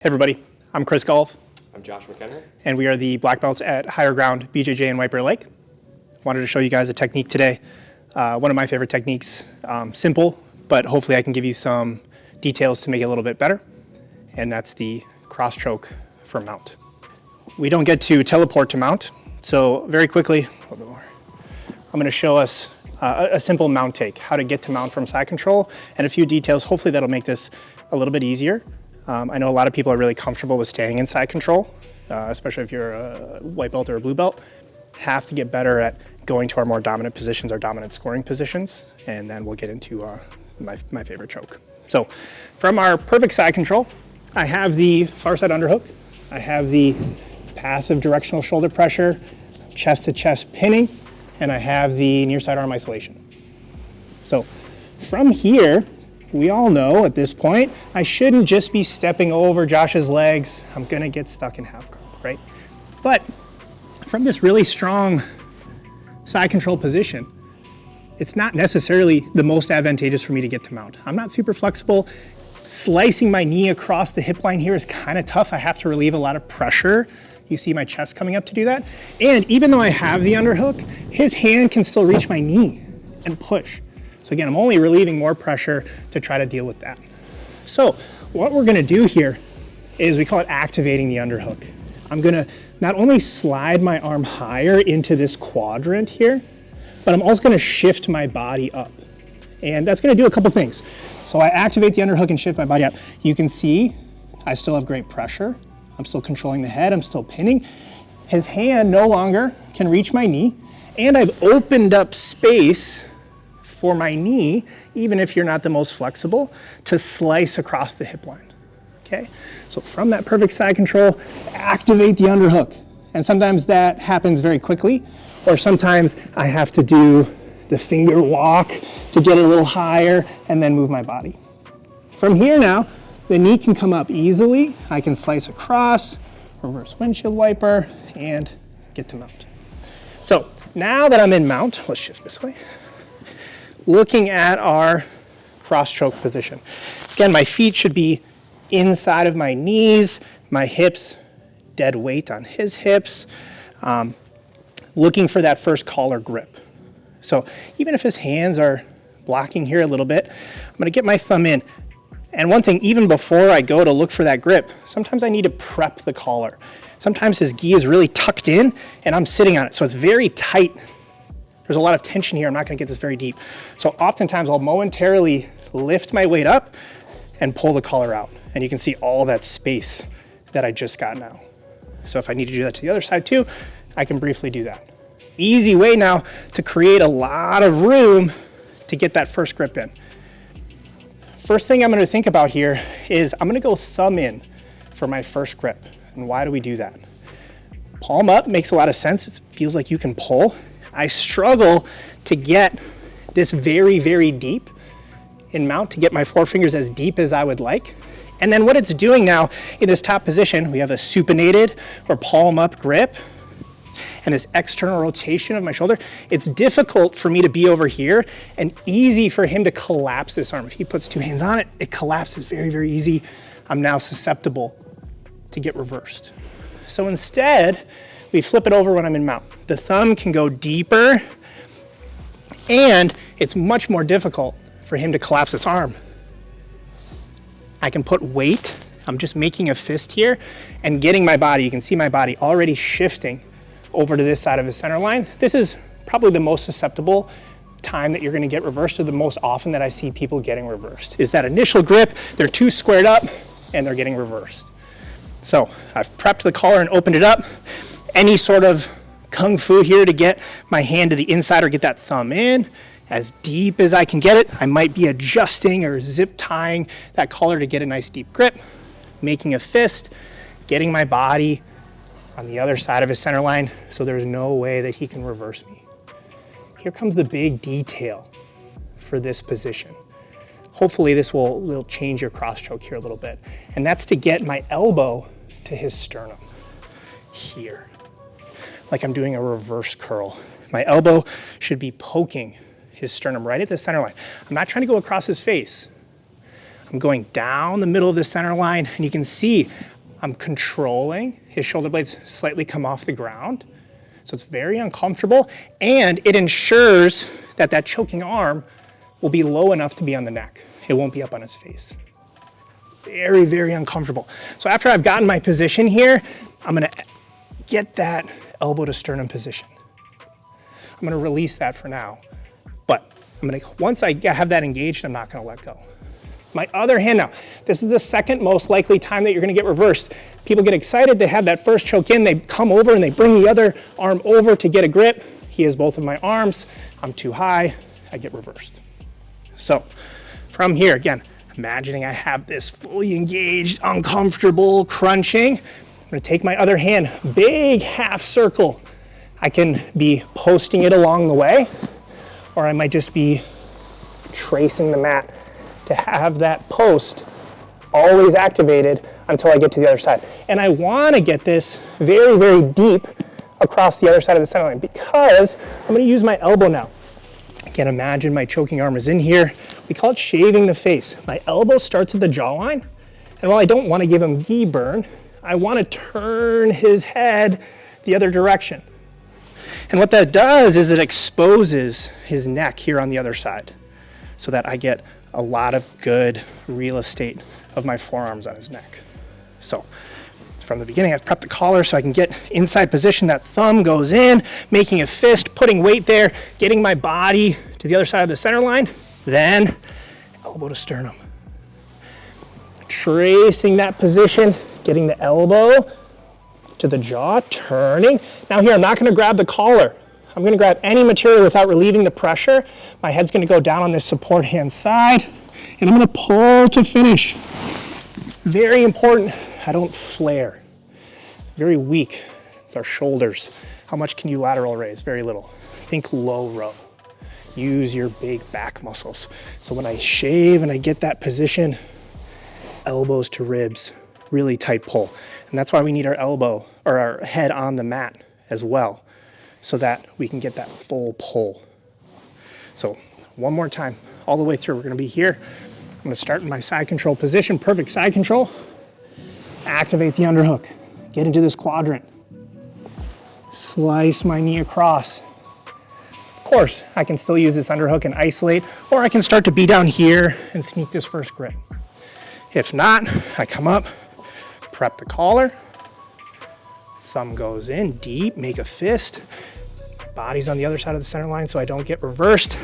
Hey everybody, I'm Chris Golv. I'm Josh McHenry. And we are the black belts at Higher Ground BJJ in White Bear Lake. Wanted to show you guys a technique today. One of my favorite techniques, simple, but hopefully I can give you some details to make it a little bit better. And that's the cross choke for mount. We don't get to teleport to mount, so very quickly, a little bit more. I'm gonna show us a simple mount take, how to get to mount from side control, and a few details. Hopefully that'll make this a little bit easier. I know a lot of people are really comfortable with staying in side control, especially if you're a white belt or a blue belt. Have to get better at going to our more dominant positions, our dominant scoring positions, and then we'll get into my favorite choke. So from our perfect side control, I have the far side underhook. I have the passive directional shoulder pressure, chest to chest pinning, and I have the near side arm isolation. So from here, we all know at this point, I shouldn't just be stepping over Josh's legs. I'm gonna get stuck in half guard, right? But from this really strong side control position, it's not necessarily the most advantageous for me to get to mount. I'm not super flexible. Slicing my knee across the hip line here is kind of tough. I have to relieve a lot of pressure. You see my chest coming up to do that. And even though I have the underhook, his hand can still reach my knee and push. So again, I'm only relieving more pressure to try to deal with that. So what we're gonna do here is we call it activating the underhook. I'm gonna not only slide my arm higher into this quadrant here, but I'm also gonna shift my body up. And that's gonna do a couple things. So I activate the underhook and shift my body up. You can see I still have great pressure. I'm still controlling the head, I'm still pinning. His hand no longer can reach my knee, and I've opened up space for my knee, even if you're not the most flexible, to slice across the hip line, okay? So from that perfect side control, activate the underhook. And sometimes that happens very quickly, or sometimes I have to do the finger walk to get it a little higher and then move my body. From here now, the knee can come up easily. I can slice across, reverse windshield wiper, and get to mount. So now that I'm in mount, let's shift this way. Looking at our cross choke position. Again, my feet should be inside of my knees, my hips, dead weight on his hips. Looking for that first collar grip. So even if his hands are blocking here a little bit, I'm gonna get my thumb in. And one thing, even before I go to look for that grip, sometimes I need to prep the collar. Sometimes his gi is really tucked in and I'm sitting on it, so it's very tight. There's a lot of tension here. I'm not gonna get this very deep. So oftentimes I'll momentarily lift my weight up and pull the collar out. And you can see all that space that I just got now. So if I need to do that to the other side too, I can briefly do that. Easy way now to create a lot of room to get that first grip in. First thing I'm gonna think about here is I'm gonna go thumb in for my first grip. And why do we do that? Palm up makes a lot of sense. It feels like you can pull. I struggle to get this very, very deep in mount, to get my forefingers as deep as I would like. And then what it's doing now in this top position, we have a supinated or palm up grip and this external rotation of my shoulder. It's difficult for me to be over here and easy for him to collapse this arm. If he puts two hands on it, it collapses very, very easy. I'm now susceptible to get reversed. So instead, we flip it over when I'm in mount. The thumb can go deeper and it's much more difficult for him to collapse this arm. I can put weight, I'm just making a fist here and getting my body, you can see my body already shifting over to this side of his center line. This is probably the most susceptible time that you're gonna get reversed, or the most often that I see people getting reversed, is that initial grip, they're too squared up and they're getting reversed. So I've prepped the collar and opened it up. Any sort of kung fu here to get my hand to the inside or get that thumb in as deep as I can get it. I might be adjusting or zip tying that collar to get a nice deep grip, making a fist, getting my body on the other side of his center line so there's no way that he can reverse me. Here comes the big detail for this position. Hopefully this will change your cross choke here a little bit. And that's to get my elbow to his sternum here, like I'm doing a reverse curl. My elbow should be poking his sternum right at the center line. I'm not trying to go across his face. I'm going down the middle of the center line, and you can see I'm controlling his shoulder blades slightly come off the ground. So it's very uncomfortable, and it ensures that that choking arm will be low enough to be on the neck. It won't be up on his face. Very, very uncomfortable. So after I've gotten my position here, I'm gonna get that elbow to sternum position. I'm gonna release that for now, but once I have that engaged, I'm not gonna let go. My other hand now, this is the second most likely time that you're gonna get reversed. People get excited, they have that first choke in, they come over and they bring the other arm over to get a grip. He has both of my arms, I'm too high, I get reversed. So from here, again, imagining I have this fully engaged, uncomfortable crunching. I'm gonna take my other hand, big half circle. I can be posting it along the way, or I might just be tracing the mat to have that post always activated until I get to the other side. And I wanna get this very, very deep across the other side of the center line because I'm gonna use my elbow now. Again, imagine my choking arm is in here. We call it shaving the face. My elbow starts at the jawline, and while I don't wanna give him gi burn, I wanna turn his head the other direction. And what that does is it exposes his neck here on the other side so that I get a lot of good real estate of my forearms on his neck. So from the beginning, I've prepped the collar so I can get inside position. That thumb goes in, making a fist, putting weight there, getting my body to the other side of the center line, then elbow to sternum. Tracing that position, getting the elbow to the jaw, turning. Now here, I'm not gonna grab the collar. I'm gonna grab any material without relieving the pressure. My head's gonna go down on this support hand side, and I'm gonna pull to finish. Very important, I don't flare. Very weak, it's our shoulders. How much can you lateral raise? Very little. Think low row. Use your big back muscles. So when I shave and I get that position, elbows to ribs, really tight pull. And that's why we need our elbow or our head on the mat as well, so that we can get that full pull. So one more time, all the way through. We're gonna be here. I'm gonna start in my side control position, perfect side control. Activate the underhook, get into this quadrant. Slice my knee across. Of course, I can still use this underhook and isolate, or I can start to be down here and sneak this first grip. If not, I come up, prep the collar, thumb goes in deep, make a fist. My body's on the other side of the center line so I don't get reversed.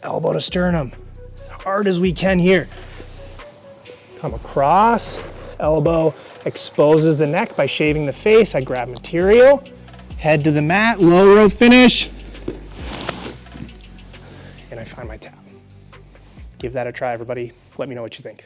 Elbow to sternum, as hard as we can here. Come across, elbow exposes the neck by shaving the face. I grab material, head to the mat, low row finish, and I find my tap. Give that a try, everybody. Let me know what you think.